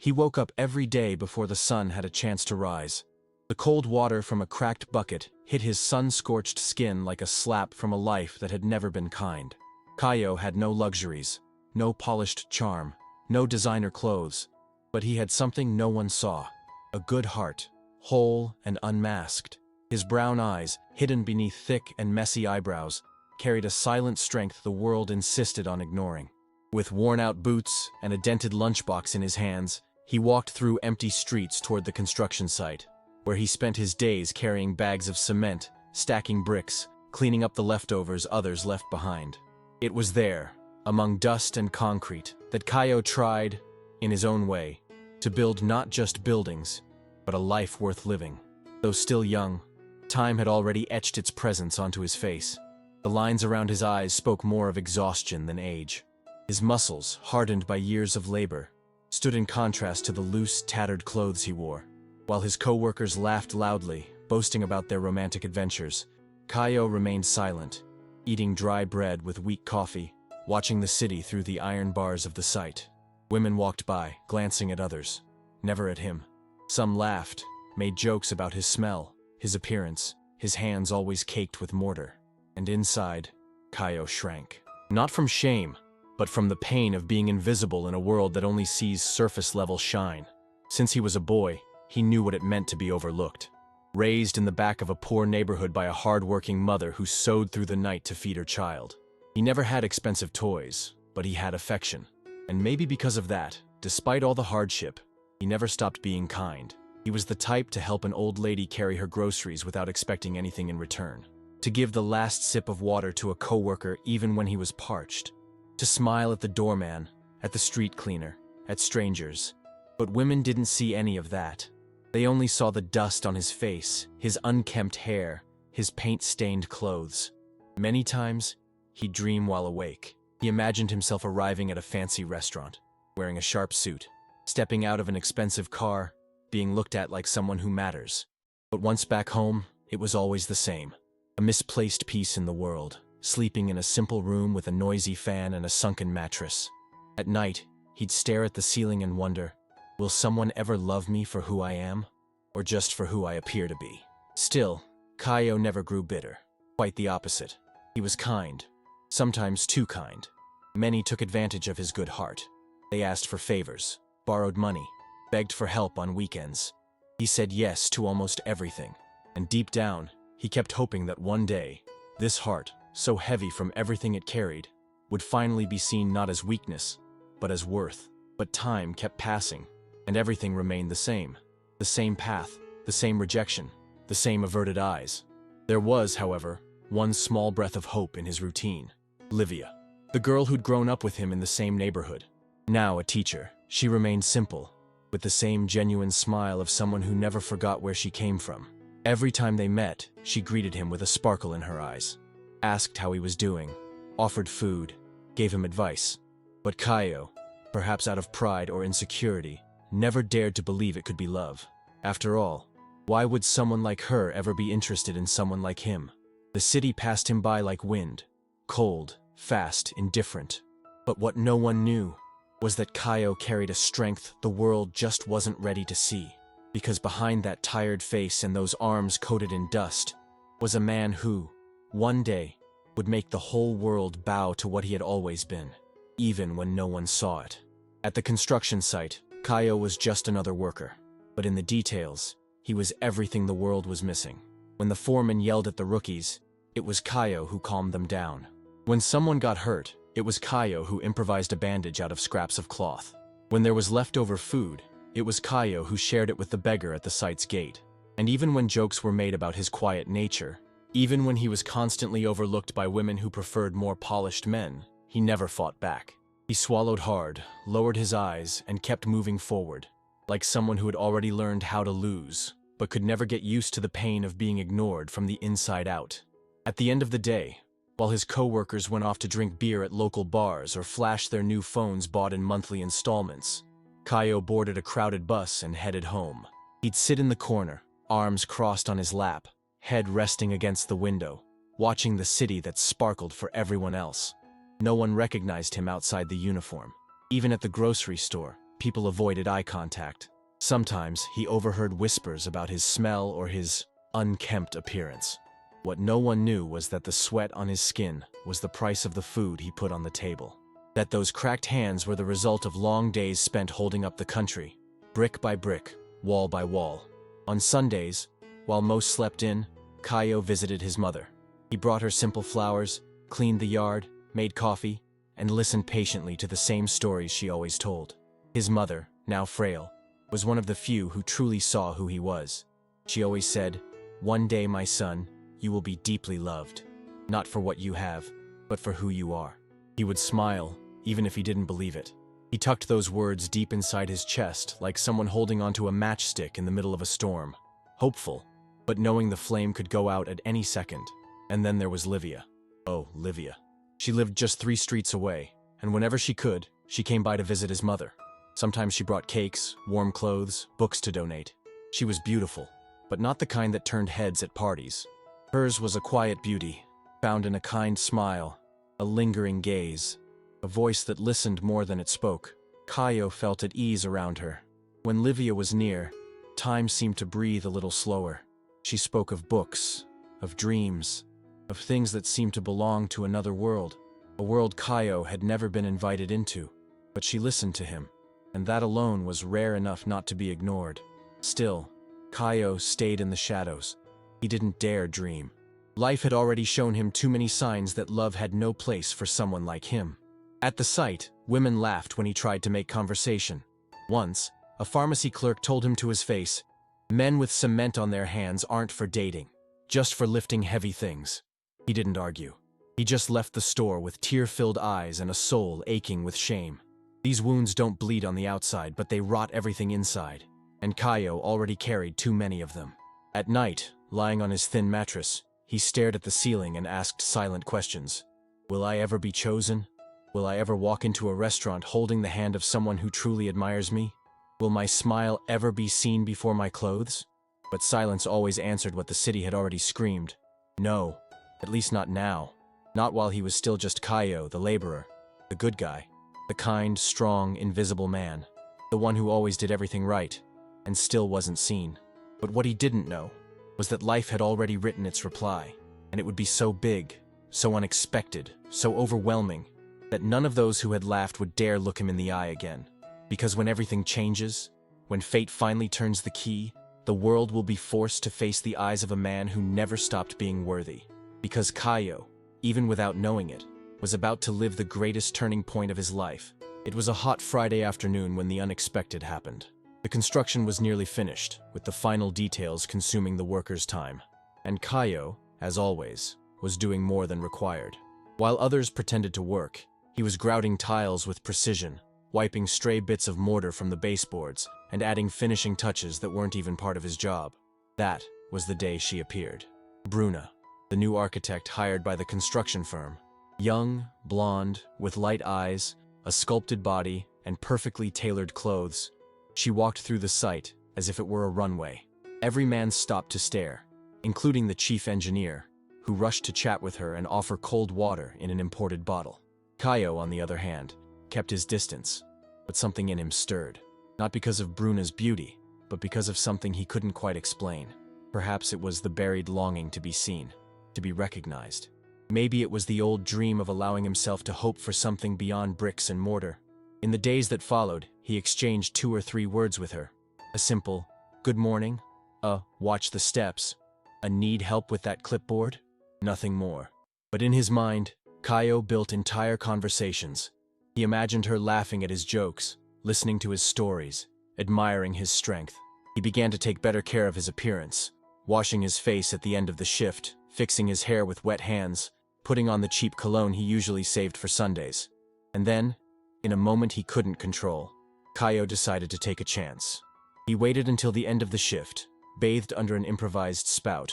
He woke up every day before the sun had a chance to rise. The cold water from a cracked bucket hit his sun-scorched skin like a slap from a life that had never been kind. Caio had no luxuries, no polished charm, no designer clothes, but he had something no one saw: a good heart, whole and unmasked. His brown eyes, hidden beneath thick and messy eyebrows, carried a silent strength the world insisted on ignoring. With worn-out boots and a dented lunchbox in his hands, he walked through empty streets toward the construction site, where he spent his days carrying bags of cement, stacking bricks, cleaning up the leftovers others left behind. It was there, among dust and concrete, that Caio tried, in his own way, to build not just buildings, but a life worth living. Though still young, time had already etched its presence onto his face. The lines around his eyes spoke more of exhaustion than age. His muscles, hardened by years of labor, stood in contrast to the loose, tattered clothes he wore. While his co-workers laughed loudly, boasting about their romantic adventures, Caio remained silent, eating dry bread with weak coffee, watching the city through the iron bars of the site. Women walked by, glancing at others, never at him. Some laughed, made jokes about his smell, his appearance, his hands always caked with mortar. And inside, Caio shrank. Not from shame, but from the pain of being invisible in a world that only sees surface-level shine. Since he was a boy, he knew what it meant to be overlooked. Raised in the back of a poor neighborhood by a hard-working mother who sewed through the night to feed her child. He never had expensive toys, but he had affection. And maybe because of that, despite all the hardship, he never stopped being kind. He was the type to help an old lady carry her groceries without expecting anything in return. To give the last sip of water to a coworker even when he was parched. To smile at the doorman, at the street cleaner, at strangers. But women didn't see any of that. They only saw the dust on his face, his unkempt hair, his paint-stained clothes. Many times, he'd dream while awake. He imagined himself arriving at a fancy restaurant, wearing a sharp suit, stepping out of an expensive car, being looked at like someone who matters. But once back home, it was always the same. A misplaced piece in the world, sleeping in a simple room with a noisy fan and a sunken mattress. At night, he'd stare at the ceiling and wonder, will someone ever love me for who I am, or just for who I appear to be? Still, Caio never grew bitter. Quite the opposite. He was kind, sometimes too kind. Many took advantage of his good heart. They asked for favors, borrowed money, begged for help on weekends. He said yes to almost everything, and deep down, he kept hoping that one day, this heart, so heavy from everything it carried, would finally be seen not as weakness, but as worth. But time kept passing, and everything remained the same. The same path, the same rejection, the same averted eyes. There was, however, one small breath of hope in his routine. Livia, the girl who'd grown up with him in the same neighborhood. Now a teacher, she remained simple, with the same genuine smile of someone who never forgot where she came from. Every time they met, she greeted him with a sparkle in her eyes, asked how he was doing, offered food, gave him advice. But Caio, perhaps out of pride or insecurity, never dared to believe it could be love. After all, why would someone like her ever be interested in someone like him? The city passed him by like wind, cold, fast, indifferent. But what no one knew was that Caio carried a strength the world just wasn't ready to see. Because behind that tired face and those arms coated in dust was a man who, one day, would make the whole world bow to what he had always been, even when no one saw it. At the construction site, Caio was just another worker, but in the details, he was everything the world was missing. When the foreman yelled at the rookies, it was Caio who calmed them down. When someone got hurt, it was Caio who improvised a bandage out of scraps of cloth. When there was leftover food, it was Caio who shared it with the beggar at the site's gate. And even when jokes were made about his quiet nature, even when he was constantly overlooked by women who preferred more polished men, he never fought back. He swallowed hard, lowered his eyes, and kept moving forward, like someone who had already learned how to lose, but could never get used to the pain of being ignored from the inside out. At the end of the day, while his co-workers went off to drink beer at local bars or flash their new phones bought in monthly installments, Caio boarded a crowded bus and headed home. He'd sit in the corner, arms crossed on his lap, head resting against the window, watching the city that sparkled for everyone else. No one recognized him outside the uniform. Even at the grocery store, people avoided eye contact. Sometimes he overheard whispers about his smell or his unkempt appearance. What no one knew was that the sweat on his skin was the price of the food he put on the table. That those cracked hands were the result of long days spent holding up the country, brick by brick, wall by wall. On Sundays, while most slept in, Caio visited his mother. He brought her simple flowers, cleaned the yard, made coffee, and listened patiently to the same stories she always told. His mother, now frail, was one of the few who truly saw who he was. She always said, "One day, my son, you will be deeply loved, not for what you have, but for who you are." He would smile, even if he didn't believe it. He tucked those words deep inside his chest, like someone holding onto a matchstick in the middle of a storm. Hopeful, but knowing the flame could go out at any second. And then there was Livia. Oh, Livia. She lived just 3 streets away, and whenever she could, she came by to visit his mother. Sometimes she brought cakes, warm clothes, books to donate. She was beautiful, but not the kind that turned heads at parties. Hers was a quiet beauty, found in a kind smile, a lingering gaze, a voice that listened more than it spoke. Caio felt at ease around her. When Livia was near, time seemed to breathe a little slower. She spoke of books, of dreams, of things that seemed to belong to another world, a world Caio had never been invited into. But she listened to him, and that alone was rare enough not to be ignored. Still, Caio stayed in the shadows. He didn't dare dream. Life had already shown him too many signs that love had no place for someone like him. At the sight, women laughed when he tried to make conversation. Once, a pharmacy clerk told him to his face, "Men with cement on their hands aren't for dating, just for lifting heavy things." He didn't argue. He just left the store with tear-filled eyes and a soul aching with shame. These wounds don't bleed on the outside, but they rot everything inside, and Caio already carried too many of them. At night, lying on his thin mattress, he stared at the ceiling and asked silent questions. Will I ever be chosen? Will I ever walk into a restaurant holding the hand of someone who truly admires me? Will my smile ever be seen before my clothes? But silence always answered what the city had already screamed. No, at least not now. Not while he was still just Caio, the laborer, the good guy, the kind, strong, invisible man, the one who always did everything right, and still wasn't seen. But what he didn't know was that life had already written its reply, and it would be so big, so unexpected, so overwhelming, that none of those who had laughed would dare look him in the eye again. Because when everything changes, when fate finally turns the key, the world will be forced to face the eyes of a man who never stopped being worthy. Because Caio, even without knowing it, was about to live the greatest turning point of his life. It was a hot Friday afternoon when the unexpected happened. The construction was nearly finished, with the final details consuming the workers' time. And Caio, as always, was doing more than required. While others pretended to work, he was grouting tiles with precision, wiping stray bits of mortar from the baseboards, and adding finishing touches that weren't even part of his job. That was the day she appeared. Bruna, the new architect hired by the construction firm. Young, blonde, with light eyes, a sculpted body, and perfectly tailored clothes. She walked through the site as if it were a runway. Every man stopped to stare, including the chief engineer, who rushed to chat with her and offer cold water in an imported bottle. Caio, on the other hand, kept his distance, but something in him stirred. Not because of Bruna's beauty, but because of something he couldn't quite explain. Perhaps it was the buried longing to be seen, to be recognized. Maybe it was the old dream of allowing himself to hope for something beyond bricks and mortar. In the days that followed, he exchanged 2 or 3 words with her. A simple, "Good morning," a "Watch the steps," a "Need help with that clipboard?" Nothing more. But in his mind, Caio built entire conversations. He imagined her laughing at his jokes, listening to his stories, admiring his strength. He began to take better care of his appearance, washing his face at the end of the shift, fixing his hair with wet hands, putting on the cheap cologne he usually saved for Sundays. And then, in a moment he couldn't control, Caio decided to take a chance. He waited until the end of the shift, bathed under an improvised spout,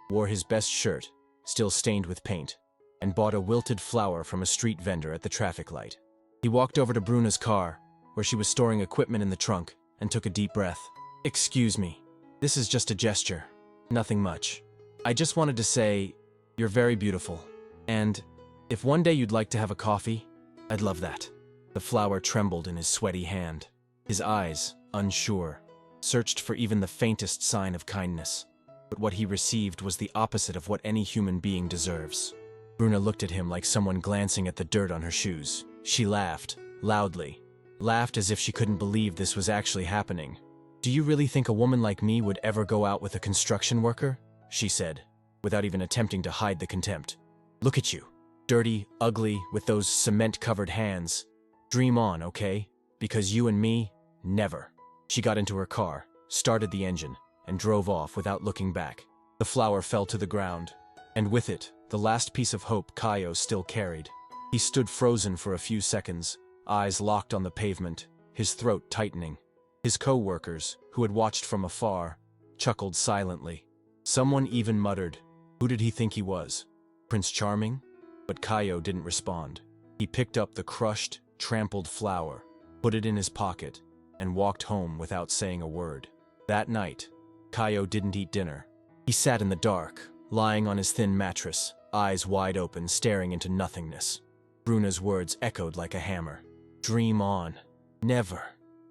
wore his best shirt, still stained with paint, and bought a wilted flower from a street vendor at the traffic light. He walked over to Bruna's car, where she was storing equipment in the trunk, and took a deep breath. "Excuse me, this is just a gesture, nothing much. I just wanted to say, you're very beautiful, and if one day you'd like to have a coffee, I'd love that." The flower trembled in his sweaty hand. His eyes, unsure, searched for even the faintest sign of kindness. But what he received was the opposite of what any human being deserves. Bruna looked at him like someone glancing at the dirt on her shoes. She laughed, loudly. Laughed as if she couldn't believe this was actually happening. "Do you really think a woman like me would ever go out with a construction worker?" she said, without even attempting to hide the contempt. "Look at you. Dirty, ugly, with those cement-covered hands. Dream on, okay? Because you and me, never." She got into her car, started the engine, and drove off without looking back. The flower fell to the ground, and with it, the last piece of hope Caio still carried. He stood frozen for a few seconds, eyes locked on the pavement, his throat tightening. His co-workers, who had watched from afar, chuckled silently. Someone even muttered, "Who did he think he was? Prince Charming?" But Caio didn't respond. He picked up the crushed, trampled flower, put it in his pocket, and walked home without saying a word. That night, Caio didn't eat dinner. He sat in the dark, lying on his thin mattress, eyes wide open, staring into nothingness. Bruna's words echoed like a hammer. Dream on. Never.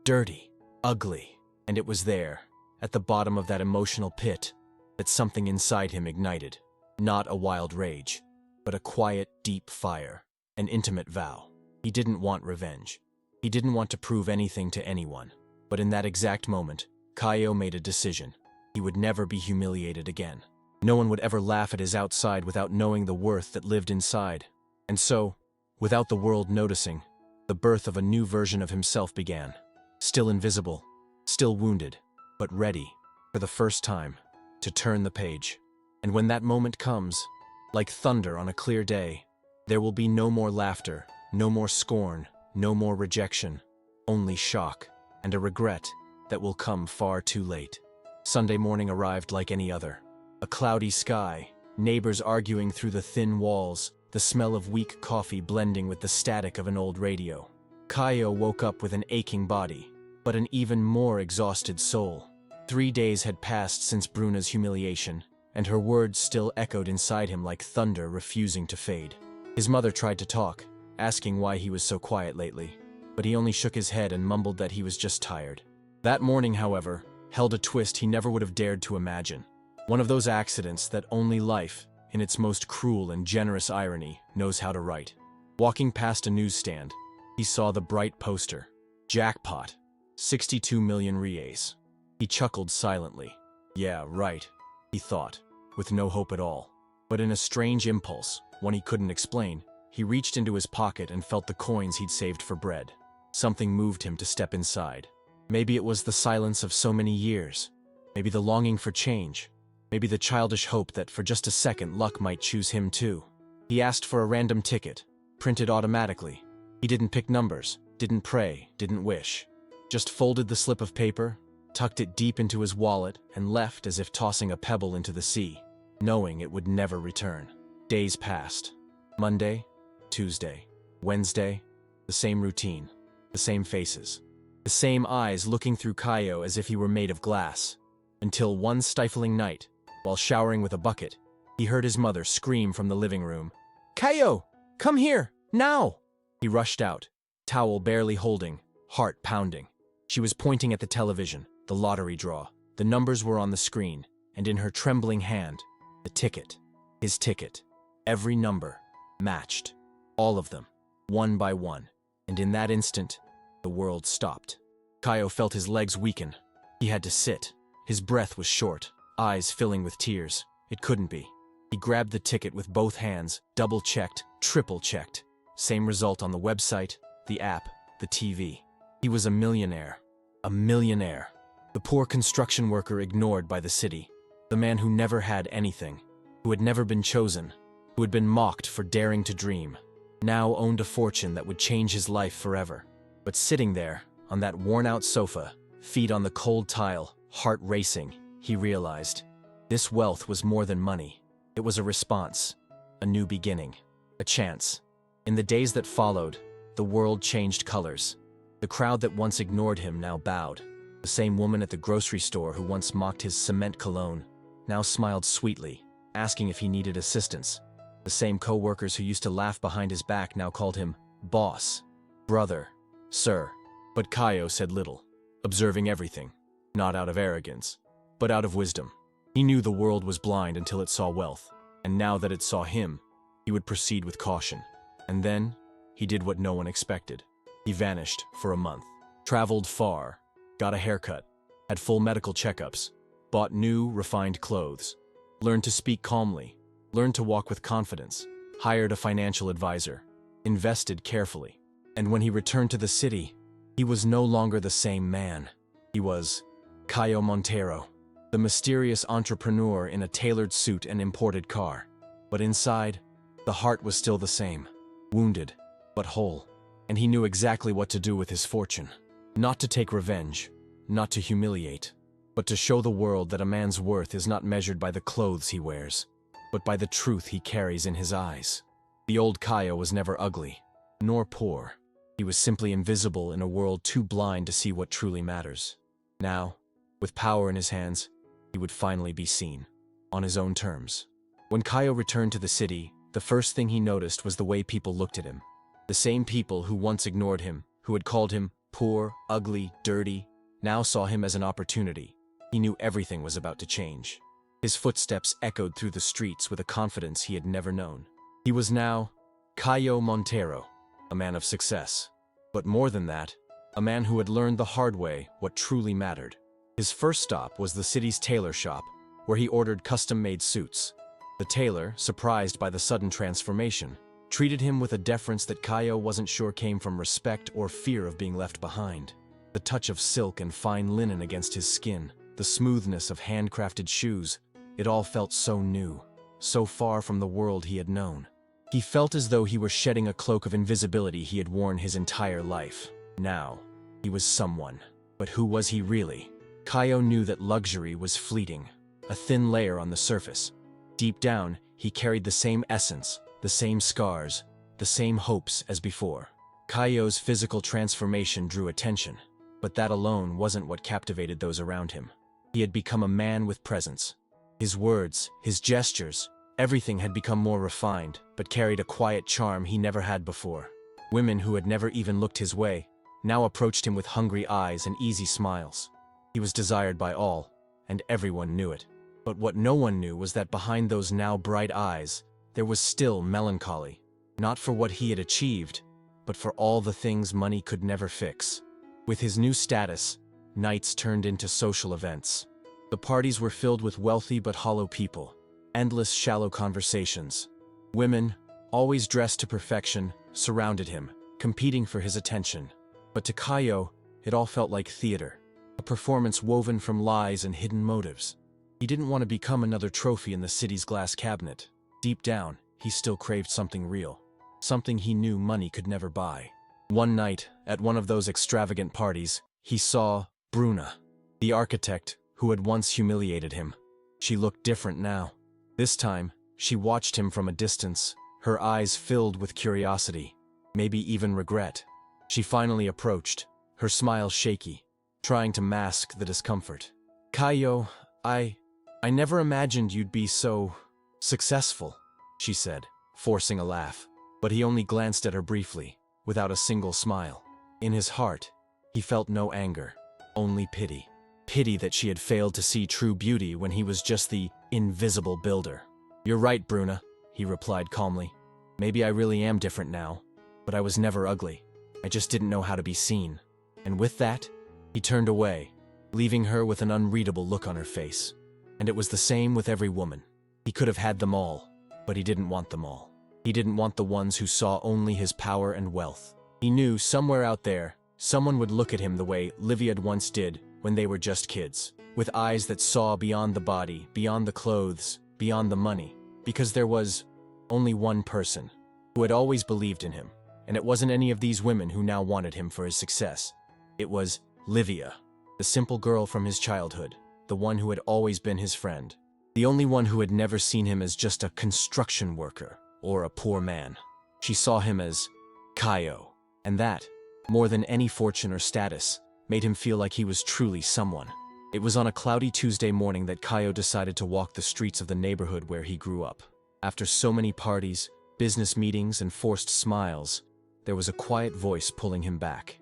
Dirty. Ugly. And it was there, at the bottom of that emotional pit, that something inside him ignited. Not a wild rage, but a quiet, deep fire. An intimate vow. He didn't want revenge. He didn't want to prove anything to anyone. But in that exact moment, Caio made a decision. He would never be humiliated again. No one would ever laugh at his outside without knowing the worth that lived inside. And so, without the world noticing, the birth of a new version of himself began. Still invisible, still wounded, but ready, for the first time, to turn the page. And when that moment comes, like thunder on a clear day, there will be no more laughter, no more scorn, no more rejection, only shock and a regret that will come far too late. Sunday morning arrived like any other. A cloudy sky, neighbors arguing through the thin walls, the smell of weak coffee blending with the static of an old radio. Caio woke up with an aching body, but an even more exhausted soul. 3 days had passed since Bruna's humiliation, and her words still echoed inside him like thunder refusing to fade. His mother tried to talk, asking why he was so quiet lately, but he only shook his head and mumbled that he was just tired. That morning, however, held a twist he never would have dared to imagine. One of those accidents that only life, in its most cruel and generous irony, knows how to write. Walking past a newsstand, he saw the bright poster. Jackpot. 62 million reais. He chuckled silently. Yeah, right, he thought, with no hope at all. But in a strange impulse, one he couldn't explain, he reached into his pocket and felt the coins he'd saved for bread. Something moved him to step inside. Maybe it was the silence of so many years. Maybe the longing for change. Maybe the childish hope that for just a second luck might choose him too. He asked for a random ticket, printed automatically. He didn't pick numbers, didn't pray, didn't wish. Just folded the slip of paper, tucked it deep into his wallet, and left as if tossing a pebble into the sea, knowing it would never return. Days passed. Monday, Tuesday, Wednesday, the same routine, the same faces, the same eyes looking through Caio as if he were made of glass. Until one stifling night, while showering with a bucket, he heard his mother scream from the living room, "Caio, come here, now!" He rushed out, towel barely holding, heart pounding. She was pointing at the television, the lottery draw. The numbers were on the screen, and in her trembling hand, the ticket. His ticket. Every number. Matched. All of them. One by one. And in that instant, the world stopped. Caio felt his legs weaken. He had to sit. His breath was short, eyes filling with tears. It couldn't be. He grabbed the ticket with both hands, double-checked, triple-checked. Same result on the website, the app, the TV. He was a millionaire. A millionaire. The poor construction worker ignored by the city. The man who never had anything. Who had never been chosen. Who had been mocked for daring to dream. Now owned a fortune that would change his life forever. But sitting there, on that worn-out sofa, feet on the cold tile, heart racing, he realized. This wealth was more than money. It was a response. A new beginning. A chance. In the days that followed, the world changed colors. The crowd that once ignored him now bowed. The same woman at the grocery store who once mocked his cement cologne now smiled sweetly, asking if he needed assistance. The same co-workers who used to laugh behind his back now called him boss, brother, sir. But Caio said little. observing everything, not out of arrogance, but out of wisdom. He knew the world was blind until it saw wealth, and now that it saw him, he would proceed with caution. And then, he did what no one expected. He vanished for a month, traveled far, got a haircut, had full medical checkups, bought new, refined clothes, learned to speak calmly, learned to walk with confidence, hired a financial advisor, invested carefully. And when he returned to the city, he was no longer the same man. He was Caio Monteiro, the mysterious entrepreneur in a tailored suit and imported car. But inside, the heart was still the same, wounded, but whole. And he knew exactly what to do with his fortune. Not to take revenge, not to humiliate, but to show the world that a man's worth is not measured by the clothes he wears, but by the truth he carries in his eyes. The old Caio was never ugly, nor poor. He was simply invisible in a world too blind to see what truly matters. Now, with power in his hands, he would finally be seen, on his own terms. When Caio returned to the city, the first thing he noticed was the way people looked at him. The same people who once ignored him, who had called him poor, ugly, dirty, now saw him as an opportunity. He knew everything was about to change. His footsteps echoed through the streets with a confidence he had never known. He was now Caio Monteiro, a man of success. But more than that, a man who had learned the hard way what truly mattered. His first stop was the city's tailor shop, where he ordered custom-made suits. The tailor, surprised by the sudden transformation, treated him with a deference that Caio wasn't sure came from respect or fear of being left behind. The touch of silk and fine linen against his skin, the smoothness of handcrafted shoes, it all felt so new, so far from the world he had known. He felt as though he were shedding a cloak of invisibility he had worn his entire life. Now, he was someone. But who was he really? Caio knew that luxury was fleeting, a thin layer on the surface. Deep down, he carried the same essence, the same scars, the same hopes as before. Caio's physical transformation drew attention, but that alone wasn't what captivated those around him. He had become a man with presence. His words, his gestures, everything had become more refined, but carried a quiet charm he never had before. Women who had never even looked his way now approached him with hungry eyes and easy smiles. He was desired by all, and everyone knew it. But what no one knew was that behind those now bright eyes, there was still melancholy, not for what he had achieved, but for all the things money could never fix. With his new status, nights turned into social events. The parties were filled with wealthy but hollow people, endless shallow conversations. Women, always dressed to perfection, surrounded him, competing for his attention. But to Caio, it all felt like theater, a performance woven from lies and hidden motives. He didn't want to become another trophy in the city's glass cabinet. Deep down, he still craved something real, something he knew money could never buy. One night, at one of those extravagant parties, he saw Bruna, the architect who had once humiliated him. She looked different now. This time, she watched him from a distance, her eyes filled with curiosity, maybe even regret. She finally approached, her smile shaky, trying to mask the discomfort. "Caio, I never imagined you'd be so successful," she said, forcing a laugh. But he only glanced at her briefly, without a single smile. In his heart, he felt no anger, only pity. Pity that she had failed to see true beauty when he was just the invisible builder. "You're right, Bruna," he replied calmly. "Maybe I really am different now, but I was never ugly. I just didn't know how to be seen." And with that, he turned away, leaving her with an unreadable look on her face. And it was the same with every woman. He could have had them all, but he didn't want them all. He didn't want the ones who saw only his power and wealth. He knew somewhere out there, someone would look at him the way Livia once did when they were just kids, with eyes that saw beyond the body, beyond the clothes, beyond the money, because there was only one person who had always believed in him, and it wasn't any of these women who now wanted him for his success. It was Livia, the simple girl from his childhood, the one who had always been his friend, the only one who had never seen him as just a construction worker or a poor man. She saw him as Caio, and that, more than any fortune or status, made him feel like he was truly someone. It was on a cloudy Tuesday morning that Caio decided to walk the streets of the neighborhood where he grew up. After so many parties, business meetings, and forced smiles, there was a quiet voice pulling him back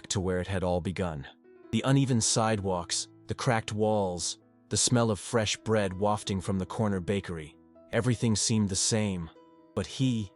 to where it had all begun. The uneven sidewalks, the cracked walls, the smell of fresh bread wafting from the corner bakery. Everything seemed the same, but he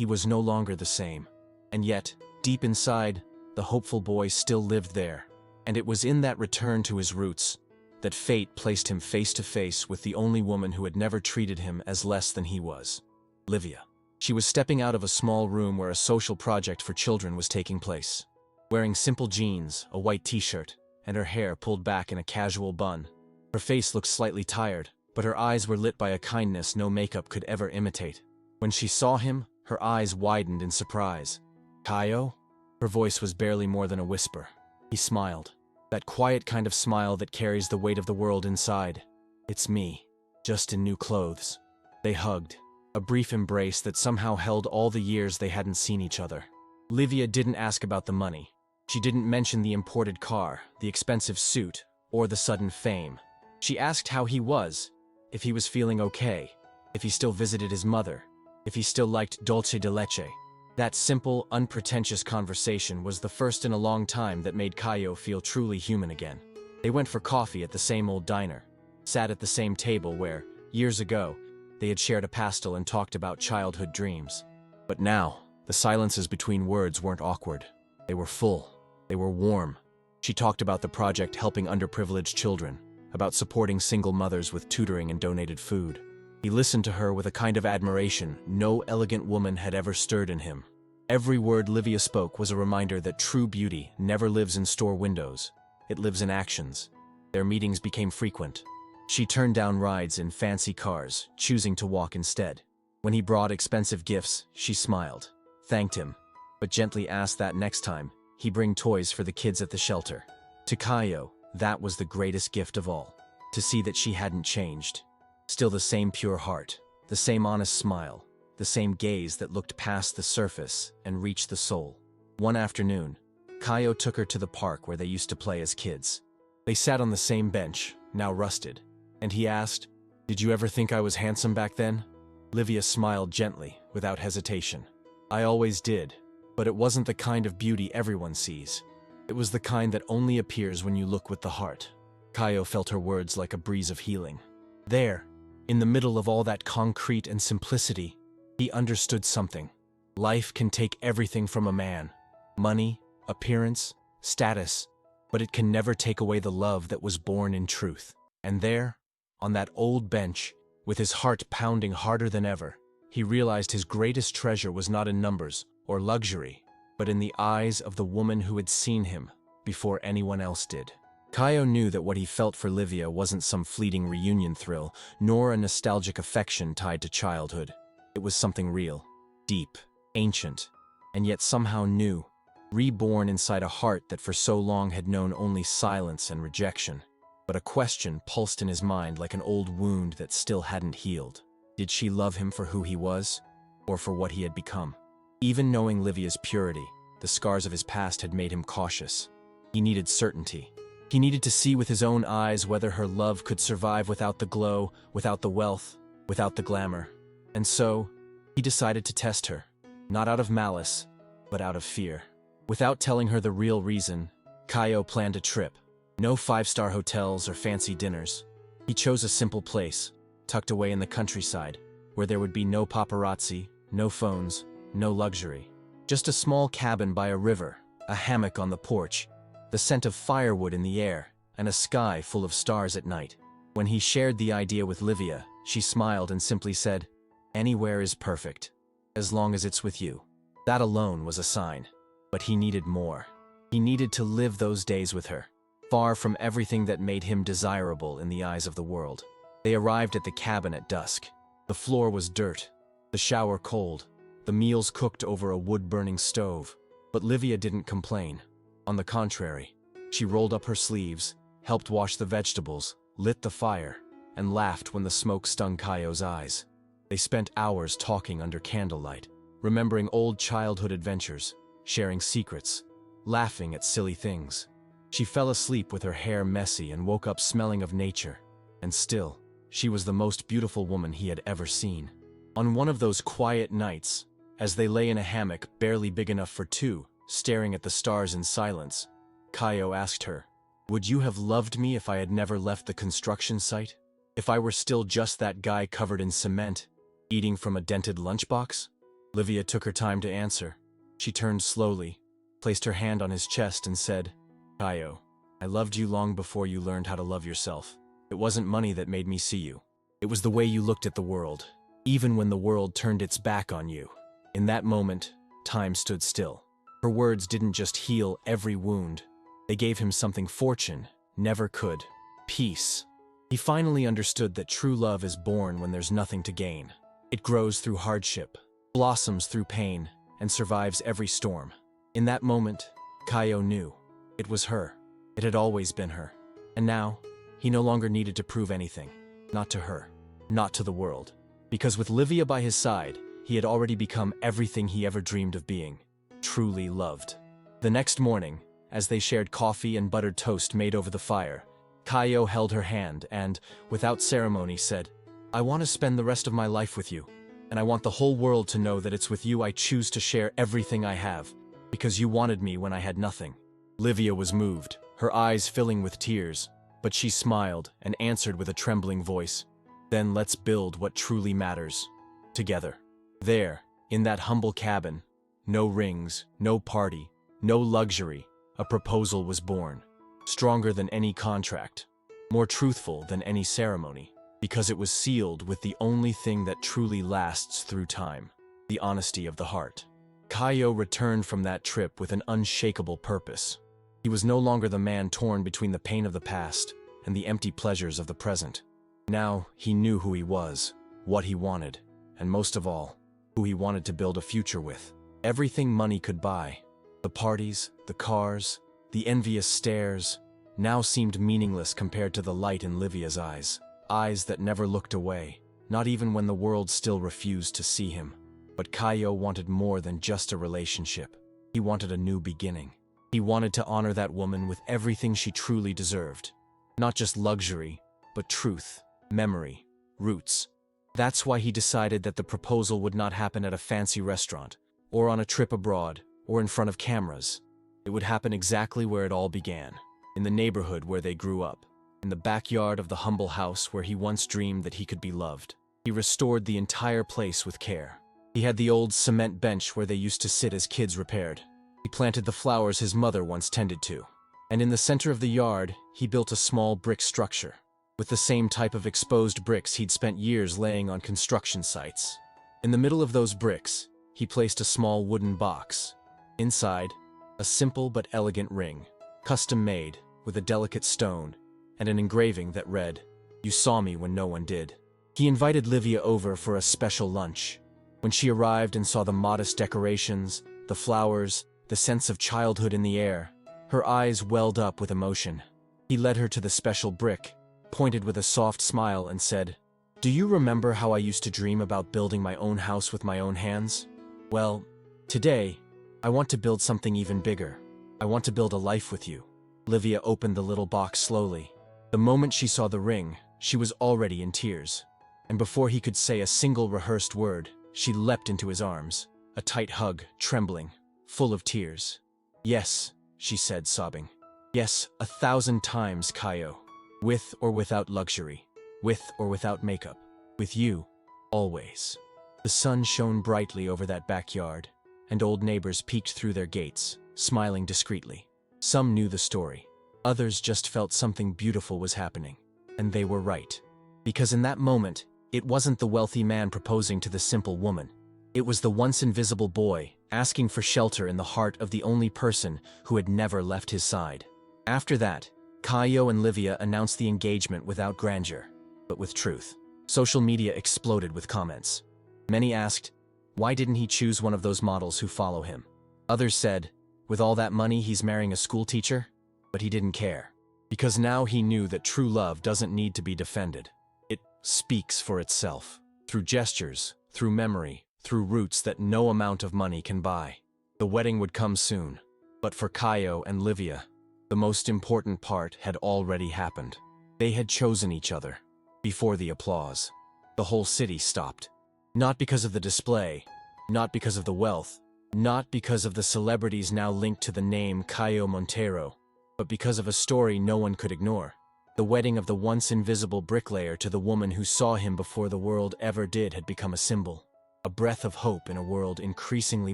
was no longer the same. And yet, deep inside, the hopeful boy still lived there. And it was in that return to his roots that fate placed him face to face with the only woman who had never treated him as less than he was. Livia. She was stepping out of a small room where a social project for children was taking place. Wearing simple jeans, a white t-shirt, and her hair pulled back in a casual bun. Her face looked slightly tired, but her eyes were lit by a kindness no makeup could ever imitate. When she saw him, her eyes widened in surprise. "Caio?" Her voice was barely more than a whisper. He smiled. That quiet kind of smile that carries the weight of the world inside. "It's me, just in new clothes." They hugged, a brief embrace that somehow held all the years they hadn't seen each other. Livia didn't ask about the money. She didn't mention the imported car, the expensive suit, or the sudden fame. She asked how he was, if he was feeling okay, if he still visited his mother, if he still liked dulce de leche. That simple, unpretentious conversation was the first in a long time that made Caio feel truly human again. They went for coffee at the same old diner, sat at the same table where, years ago, they had shared a pastel and talked about childhood dreams. But now, the silences between words weren't awkward. They were full. They were warm. She talked about the project helping underprivileged children, about supporting single mothers with tutoring and donated food. He listened to her with a kind of admiration no elegant woman had ever stirred in him. Every word Livia spoke was a reminder that true beauty never lives in store windows. It lives in actions. Their meetings became frequent. She turned down rides in fancy cars, choosing to walk instead. When he brought expensive gifts, she smiled, thanked him, but gently asked that next time he bring toys for the kids at the shelter. To Caio, that was the greatest gift of all. To see that she hadn't changed. Still the same pure heart, the same honest smile, the same gaze that looked past the surface and reached the soul. One afternoon, Caio took her to the park where they used to play as kids. They sat on the same bench, now rusted, and he asked, "Did you ever think I was handsome back then?" Livia smiled gently, without hesitation. "I always did, but it wasn't the kind of beauty everyone sees. It was the kind that only appears when you look with the heart." Caio felt her words like a breeze of healing. There, in the middle of all that concrete and simplicity, he understood something. Life can take everything from a man. Money, appearance, status, but it can never take away the love that was born in truth. And there, on that old bench, with his heart pounding harder than ever, he realized his greatest treasure was not in numbers or luxury, but in the eyes of the woman who had seen him before anyone else did. Caio knew that what he felt for Livia wasn't some fleeting reunion thrill, nor a nostalgic affection tied to childhood. It was something real, deep, ancient, and yet somehow new, reborn inside a heart that for so long had known only silence and rejection. But a question pulsed in his mind like an old wound that still hadn't healed. Did she love him for who he was, or for what he had become? Even knowing Livia's purity, the scars of his past had made him cautious. He needed certainty. He needed to see with his own eyes whether her love could survive without the glow, without the wealth, without the glamour. And so, he decided to test her, not out of malice, but out of fear. Without telling her the real reason, Caio planned a trip. No five-star hotels or fancy dinners. He chose a simple place, tucked away in the countryside, where there would be no paparazzi, no phones, no luxury. Just a small cabin by a river, a hammock on the porch, the scent of firewood in the air, and a sky full of stars at night. When he shared the idea with Livia, she smiled and simply said, "Anywhere is perfect, as long as it's with you." That alone was a sign. But he needed more. He needed to live those days with her, far from everything that made him desirable in the eyes of the world. They arrived at the cabin at dusk. The floor was dirt, the shower cold, the meals cooked over a wood-burning stove. But Livia didn't complain. On the contrary, she rolled up her sleeves, helped wash the vegetables, lit the fire, and laughed when the smoke stung Caio's eyes. They spent hours talking under candlelight, remembering old childhood adventures, sharing secrets, laughing at silly things. She fell asleep with her hair messy and woke up smelling of nature. And still, she was the most beautiful woman he had ever seen. On one of those quiet nights, as they lay in a hammock barely big enough for two, staring at the stars in silence, Caio asked her, Would you have loved me if I had never left the construction site? If I were still just that guy covered in cement, eating from a dented lunchbox? Livia took her time to answer. She turned slowly, placed her hand on his chest and said, Caio, I loved you long before you learned how to love yourself. It wasn't money that made me see you. It was the way you looked at the world, even when the world turned its back on you. In that moment, time stood still. Her words didn't just heal every wound. They gave him something fortune never could: peace. He finally understood that true love is born when there's nothing to gain. It grows through hardship, blossoms through pain, and survives every storm. In that moment, Caio knew. It was her. It had always been her. And now, he no longer needed to prove anything. Not to her. Not to the world. Because with Livia by his side, he had already become everything he ever dreamed of being. Truly loved. The next morning, as they shared coffee and buttered toast made over the fire, Caio held her hand and, without ceremony, said, I want to spend the rest of my life with you. And I want the whole world to know that it's with you I choose to share everything I have, because you wanted me when I had nothing. Livia was moved, her eyes filling with tears, but she smiled and answered with a trembling voice, Then let's build what truly matters. Together. There, in that humble cabin, no rings, no party, no luxury, a proposal was born. Stronger than any contract, more truthful than any ceremony, because it was sealed with the only thing that truly lasts through time, the honesty of the heart. Caio returned from that trip with an unshakable purpose. He was no longer the man torn between the pain of the past and the empty pleasures of the present. Now he knew who he was, what he wanted, and most of all, who he wanted to build a future with. Everything money could buy, the parties, the cars, the envious stares, now seemed meaningless compared to the light in Livia's eyes. Eyes that never looked away, not even when the world still refused to see him. But Caio wanted more than just a relationship. He wanted a new beginning. He wanted to honor that woman with everything she truly deserved. Not just luxury, but truth, memory, roots. That's why he decided that the proposal would not happen at a fancy restaurant, or on a trip abroad, or in front of cameras. It would happen exactly where it all began, in the neighborhood where they grew up, in the backyard of the humble house where he once dreamed that he could be loved. He restored the entire place with care. He had the old cement bench where they used to sit as kids repaired. He planted the flowers his mother once tended to. And in the center of the yard, he built a small brick structure, with the same type of exposed bricks he'd spent years laying on construction sites. In the middle of those bricks, he placed a small wooden box. Inside, a simple but elegant ring, custom-made, with a delicate stone, and an engraving that read, You saw me when no one did. He invited Livia over for a special lunch. When she arrived and saw the modest decorations, the flowers, the sense of childhood in the air, her eyes welled up with emotion. He led her to the special brick, pointed with a soft smile and said, Do you remember how I used to dream about building my own house with my own hands? Well, today, I want to build something even bigger. I want to build a life with you. Livia opened the little box slowly. The moment she saw the ring, she was already in tears. And before he could say a single rehearsed word, she leapt into his arms, a tight hug, trembling, full of tears. Yes, she said, sobbing. Yes, 1,000 times, Caio. With or without luxury, with or without makeup, with you, always. The sun shone brightly over that backyard, and old neighbors peeked through their gates, smiling discreetly. Some knew the story. Others just felt something beautiful was happening. And they were right. Because in that moment, it wasn't the wealthy man proposing to the simple woman. It was the once invisible boy asking for shelter in the heart of the only person who had never left his side. After that, Caio and Livia announced the engagement without grandeur, but with truth. Social media exploded with comments. Many asked, why didn't he choose one of those models who follow him? Others said, with all that money he's marrying a school teacher? But he didn't care. Because now he knew that true love doesn't need to be defended. It speaks for itself, through gestures, through memory, through roots that no amount of money can buy. The wedding would come soon, but for Caio and Livia, the most important part had already happened. They had chosen each other. Before the applause, the whole city stopped. Not because of the display, not because of the wealth, not because of the celebrities now linked to the name Caio Monteiro, but because of a story no one could ignore. The wedding of the once invisible bricklayer to the woman who saw him before the world ever did had become a symbol, a breath of hope in a world increasingly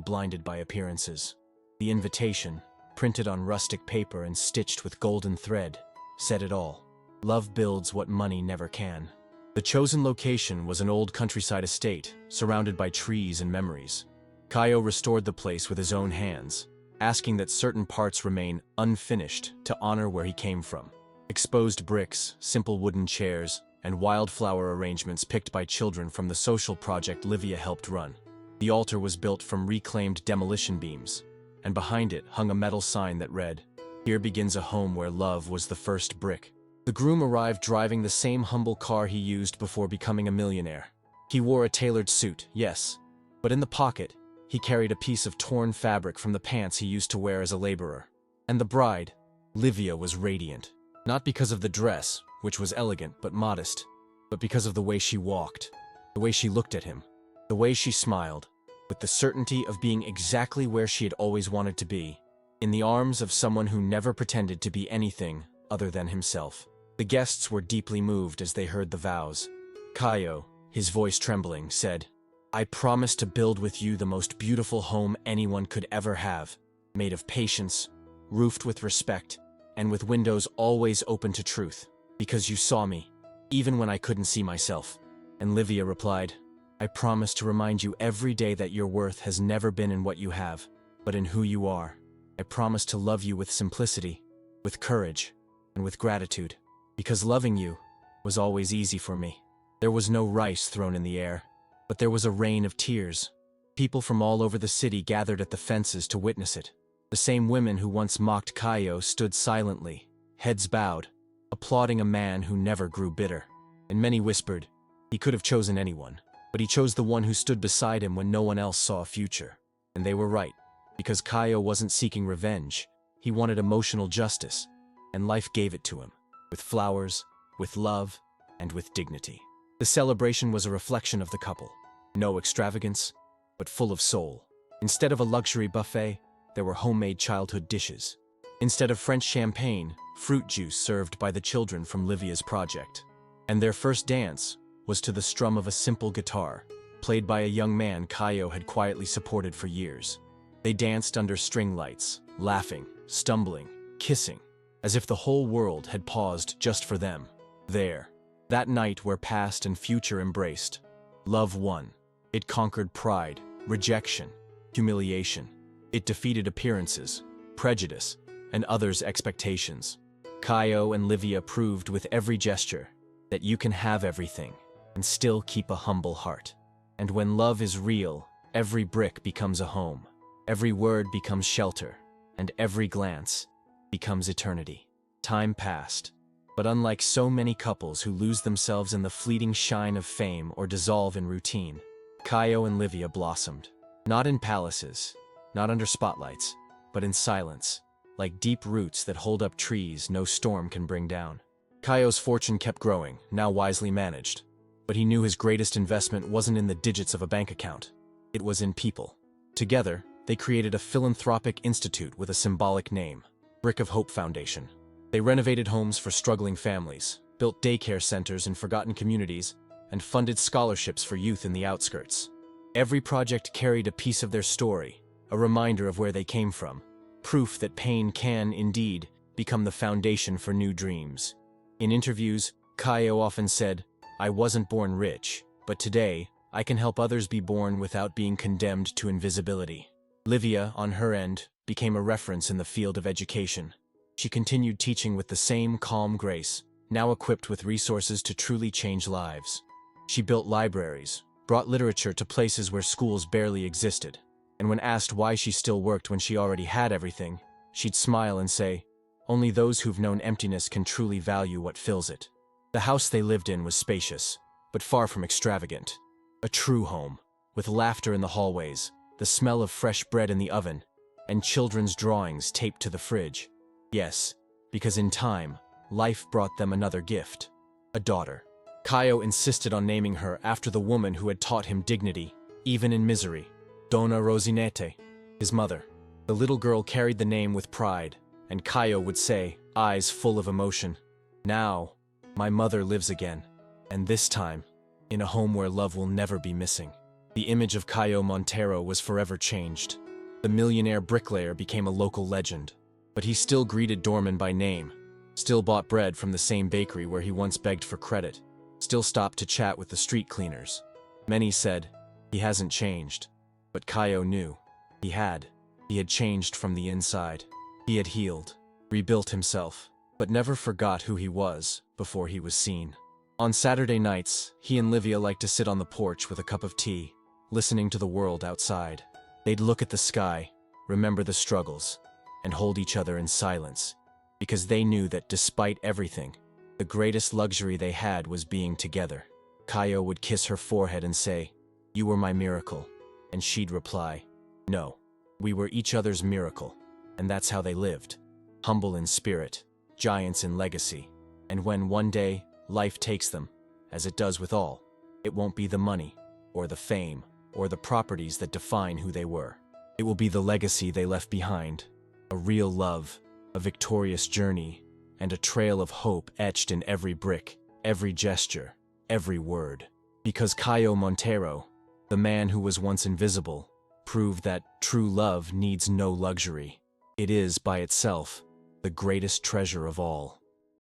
blinded by appearances. The invitation, printed on rustic paper and stitched with golden thread, said it all. Love builds what money never can. The chosen location was an old countryside estate, surrounded by trees and memories. Caio restored the place with his own hands, asking that certain parts remain unfinished to honor where he came from. Exposed bricks, simple wooden chairs, and wildflower arrangements picked by children from the social project Livia helped run. The altar was built from reclaimed demolition beams, and behind it hung a metal sign that read, "Here begins a home where love was the first brick." The groom arrived driving the same humble car he used before becoming a millionaire. He wore a tailored suit, yes, but in the pocket, he carried a piece of torn fabric from the pants he used to wear as a laborer. And the bride, Livia, was radiant. Not because of the dress, which was elegant but modest, but because of the way she walked, the way she looked at him, the way she smiled, with the certainty of being exactly where she had always wanted to be, in the arms of someone who never pretended to be anything other than himself. The guests were deeply moved as they heard the vows. Caio, his voice trembling, said, "I promise to build with you the most beautiful home anyone could ever have, made of patience, roofed with respect, and with windows always open to truth, because you saw me, even when I couldn't see myself." And Livia replied, "I promise to remind you every day that your worth has never been in what you have, but in who you are. I promise to love you with simplicity, with courage, and with gratitude, because loving you was always easy for me." There was no rice thrown in the air, but there was a rain of tears. People from all over the city gathered at the fences to witness it. The same women who once mocked Caio stood silently, heads bowed, applauding a man who never grew bitter. And many whispered, he could have chosen anyone, but he chose the one who stood beside him when no one else saw a future. And they were right, because Caio wasn't seeking revenge, he wanted emotional justice, and life gave it to him, with flowers, with love, and with dignity. The celebration was a reflection of the couple. No extravagance, but full of soul. Instead of a luxury buffet, there were homemade childhood dishes. Instead of French champagne, fruit juice served by the children from Livia's project. And their first dance was to the strum of a simple guitar, played by a young man Caio had quietly supported for years. They danced under string lights, laughing, stumbling, kissing, as if the whole world had paused just for them. There, that night where past and future embraced, love won. It conquered pride, rejection, humiliation. It defeated appearances, prejudice, and others' expectations. Caio and Livia proved with every gesture that you can have everything and still keep a humble heart. And when love is real, every brick becomes a home, every word becomes shelter, and every glance becomes eternity. Time passed, but unlike so many couples who lose themselves in the fleeting shine of fame or dissolve in routine, Caio and Livia blossomed. Not in palaces, not under spotlights, but in silence, like deep roots that hold up trees no storm can bring down. Caio's fortune kept growing, now wisely managed, but he knew his greatest investment wasn't in the digits of a bank account. It was in people. Together, they created a philanthropic institute with a symbolic name, Brick of Hope Foundation. They renovated homes for struggling families, built daycare centers in forgotten communities, and funded scholarships for youth in the outskirts. Every project carried a piece of their story, a reminder of where they came from, proof that pain can, indeed, become the foundation for new dreams. In interviews, Caio often said, "I wasn't born rich, but today, I can help others be born without being condemned to invisibility." Livia, on her end, became a reference in the field of education. She continued teaching with the same calm grace, now equipped with resources to truly change lives. She built libraries, brought literature to places where schools barely existed, and when asked why she still worked when she already had everything, she'd smile and say, "Only those who've known emptiness can truly value what fills it." The house they lived in was spacious, but far from extravagant. A true home, with laughter in the hallways, the smell of fresh bread in the oven, and children's drawings taped to the fridge. Yes, because in time, life brought them another gift, a daughter. Caio insisted on naming her after the woman who had taught him dignity, even in misery, Donna Rosinete, his mother. The little girl carried the name with pride, And Caio would say, eyes full of emotion, "Now, my mother lives again, and this time, in a home where love will never be missing." The image of Caio Monteiro was forever changed. The millionaire bricklayer became a local legend, but he still greeted doormen by name, still bought bread from the same bakery where he once begged for credit, still stopped to chat with the street cleaners. Many said, he hasn't changed, but Caio knew. He had. He had changed from the inside. He had healed, rebuilt himself, but never forgot who he was before he was seen. On Saturday nights, he and Livia liked to sit on the porch with a cup of tea, listening to the world outside. They'd look at the sky, remember the struggles, and hold each other in silence, because they knew that despite everything, the greatest luxury they had was being together. Caio would kiss her forehead and say, "You were my miracle," and she'd reply, "No, we were each other's miracle." And that's how they lived, humble in spirit, giants in legacy. And when one day life takes them, as it does with all, it won't be the money, or the fame, or the properties that define who they were. It will be the legacy they left behind, a real love, a victorious journey, and a trail of hope etched in every brick, every gesture, every word. Because Caio Monteiro, the man who was once invisible, proved that true love needs no luxury. It is, by itself, the greatest treasure of all.